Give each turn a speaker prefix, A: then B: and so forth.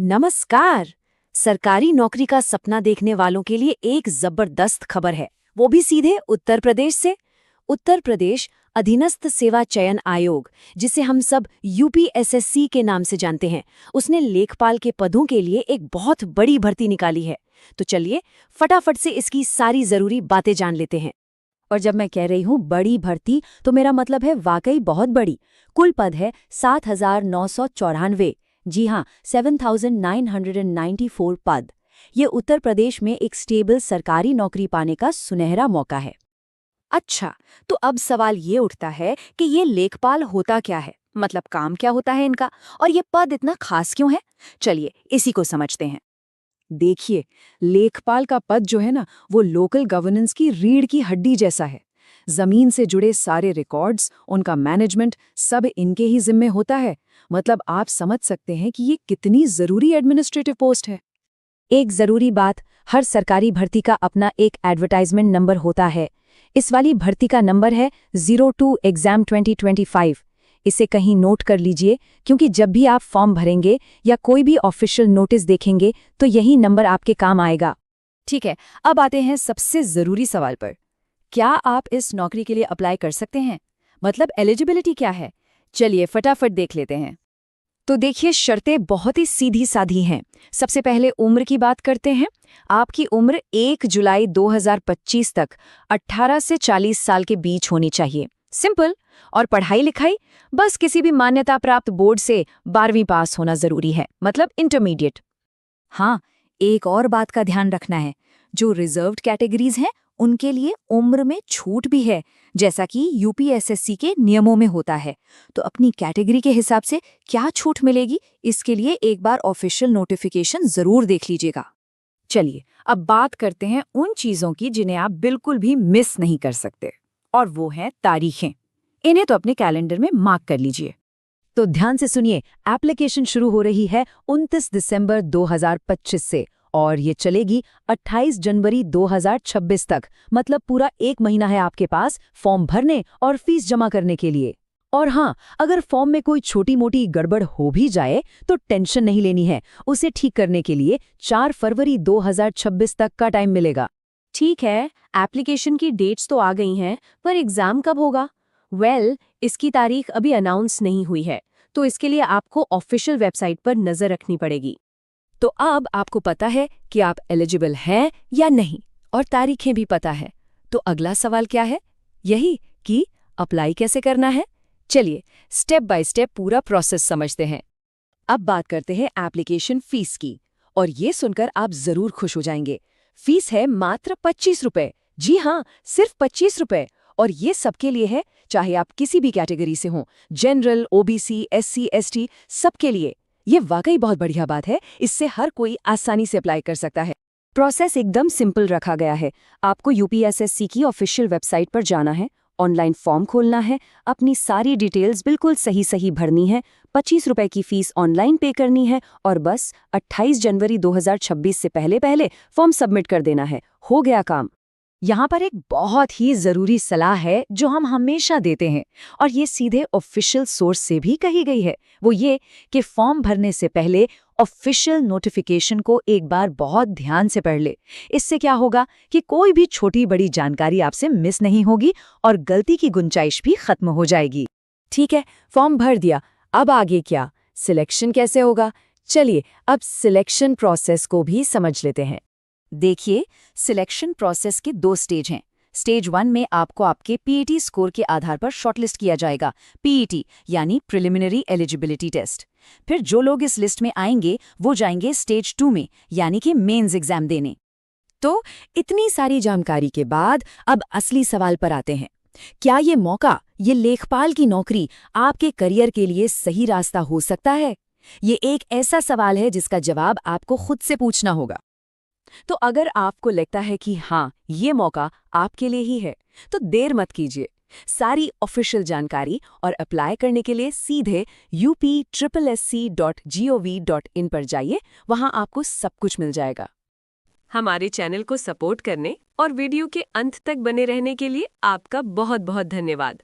A: नमस्कार। सरकारी नौकरी का सपना देखने वालों के लिए एक जबरदस्त खबर है, वो भी सीधे उत्तर प्रदेश से। उत्तर प्रदेश अधीनस्थ सेवा चयन आयोग, जिसे हम सब यूपीएसएससी के नाम से जानते हैं, उसने लेखपाल के पदों के लिए एक बहुत बड़ी भर्ती निकाली है। तो चलिए फटाफट से इसकी सारी जरूरी बातें जान लेते हैं।
B: और जब मैं कह रही हूँ बड़ी भर्ती, तो मेरा मतलब है वाकई बहुत बड़ी। कुल पद है 7,994। जी हाँ, 7,994 पद। ये उत्तर प्रदेश में एक स्टेबल सरकारी नौकरी पाने का सुनहरा मौका है।
A: अच्छा, तो अब सवाल ये उठता है कि ये लेखपाल होता क्या है, मतलब काम क्या होता है इनका, और ये पद इतना खास क्यों है। चलिए इसी को समझते हैं।
C: देखिए, लेखपाल का पद जो है ना, वो लोकल गवर्नेंस की रीढ़ की हड्डी जैसा है। जमीन से जुड़े सारे रिकॉर्ड्स, उनका मैनेजमेंट सब इनके ही जिम्मे होता है। मतलब आप समझ सकते हैं कि ये कितनी जरूरी एडमिनिस्ट्रेटिव पोस्ट है।
B: एक जरूरी बात, हर सरकारी भर्ती का अपना एक एडवर्टाइजमेंट नंबर होता है। इस वाली भर्ती का नंबर है 02 एग्जाम 2025। इसे कहीं नोट कर लीजिए, क्योंकि जब भी आप फॉर्म भरेंगे या कोई भी ऑफिशियल नोटिस देखेंगे तो यही नंबर आपके काम आएगा।
A: ठीक है, अब आते हैं सबसे जरूरी सवाल पर। क्या आप इस नौकरी के लिए अप्लाई कर सकते हैं? मतलब एलिजिबिलिटी क्या है? चलिए फटाफट देख लेते हैं। तो देखिए, शर्तें बहुत ही सीधी साधी हैं। सबसे पहले उम्र की बात करते हैं। आपकी उम्र 1 जुलाई 2025 तक 18 से 40 साल के बीच होनी चाहिए। सिंपल। और पढ़ाई लिखाई, बस किसी भी मान्यता प्राप्त बोर्ड से 12वीं पास होना जरूरी है, मतलब इंटरमीडिएट। हाँ, एक और बात का ध्यान रखना है। जो रिजर्व्ड कैटेगरीज हैं, उनके लिए उम्र में छूट भी है, जैसा कि यूपीएसएससी के नियमों में होता है। तो अपनी कैटेगरी के हिसाब से क्या छूट मिलेगी, इसके लिए एक बार ऑफिशियल नोटिफिकेशन जरूर देख लीजिएगा। चलिए अब बात करते हैं उन चीजों की जिन्हें आप बिल्कुल भी मिस नहीं कर सकते, और वो हैं तारीखें। इन्हें तो अपने कैलेंडर में मार्क कर लीजिए।
B: तो ध्यान से सुनिए, एप्लीकेशन शुरू हो रही है 29 दिसंबर 2025 से और ये चलेगी 28 जनवरी 2026 तक। मतलब पूरा 1 महीना है आपके पास फॉर्म भरने और फीस जमा करने के लिए। और हाँ, अगर फॉर्म में कोई छोटी मोटी गड़बड़ हो भी जाए तो टेंशन नहीं लेनी है। उसे ठीक करने के लिए 4 फरवरी 2026 तक का टाइम मिलेगा।
A: ठीक है, एप्लीकेशन की डेट्स तो आ गई हैं, पर एग्जाम कब होगा? इसकी तारीख अभी अनाउंस नहीं हुई है, तो इसके लिए आपको ऑफिशियल वेबसाइट पर नजर रखनी पड़ेगी। तो अब आपको पता है कि आप एलिजिबल हैं या नहीं, और तारीखें भी पता है। तो अगला सवाल क्या है? यही कि अप्लाई कैसे करना है। चलिए स्टेप बाय स्टेप पूरा प्रोसेस समझते हैं। अब बात करते हैं एप्लीकेशन फीस की, और ये सुनकर आप जरूर खुश हो जाएंगे। फीस है मात्र 25 रुपए। जी हाँ, सिर्फ 25 रुपए। और ये सबके लिए है, चाहे आप किसी भी कैटेगरी से हों, जनरल, ओबीसी, एससी, एसटी, सबके लिए। ये वाकई बहुत बढ़िया बात है, इससे हर कोई आसानी से अप्लाई कर सकता है। प्रोसेस एकदम सिंपल रखा गया है। आपको यूपीएसएससी की ऑफिशियल वेबसाइट पर जाना है, ऑनलाइन फॉर्म खोलना है, अपनी सारी डिटेल्स बिल्कुल सही सही भरनी है, 25 रुपए की फीस ऑनलाइन पे करनी है, और बस 28 जनवरी 2026 से पहले पहले फॉर्म सबमिट कर देना है। हो गया काम। यहाँ पर एक बहुत ही जरूरी सलाह है जो हम हमेशा देते हैं, और ये सीधे ऑफिशियल सोर्स से भी कही गई है। वो ये कि फॉर्म भरने से पहले ऑफिशियल नोटिफिकेशन को एक बार बहुत ध्यान से पढ़ ले। इससे क्या होगा कि कोई भी छोटी बड़ी जानकारी आपसे मिस नहीं होगी और गलती की गुंजाइश भी खत्म हो जाएगी। ठीक है, फॉर्म भर दिया, अब आगे क्या? सिलेक्शन कैसे होगा? चलिए अब सिलेक्शन प्रोसेस को भी समझ लेते हैं। देखिए, सिलेक्शन प्रोसेस के 2 स्टेज हैं। स्टेज 1 में आपको आपके पीईटी स्कोर के आधार पर शॉर्टलिस्ट किया जाएगा। पीईटी यानी प्रिलिमिनरी एलिजिबिलिटी टेस्ट। फिर जो लोग इस लिस्ट में आएंगे वो जाएंगे स्टेज 2 में, यानी कि मेंस एग्जाम देने। तो इतनी सारी जानकारी के बाद अब असली सवाल पर आते हैं। क्या ये मौका, ये लेखपाल की नौकरी आपके करियर के लिए सही रास्ता हो सकता है? ये एक ऐसा सवाल है जिसका जवाब आपको खुद से पूछना होगा। तो अगर आपको लगता है कि हाँ, ये मौका आपके लिए ही है, तो देर मत कीजिए। सारी ऑफिशियल जानकारी और अप्लाई करने के लिए सीधे upsssc.gov.in पर जाइए, वहां आपको सब कुछ मिल जाएगा।
D: हमारे चैनल को सपोर्ट करने और वीडियो के अंत तक बने रहने के लिए आपका बहुत बहुत धन्यवाद।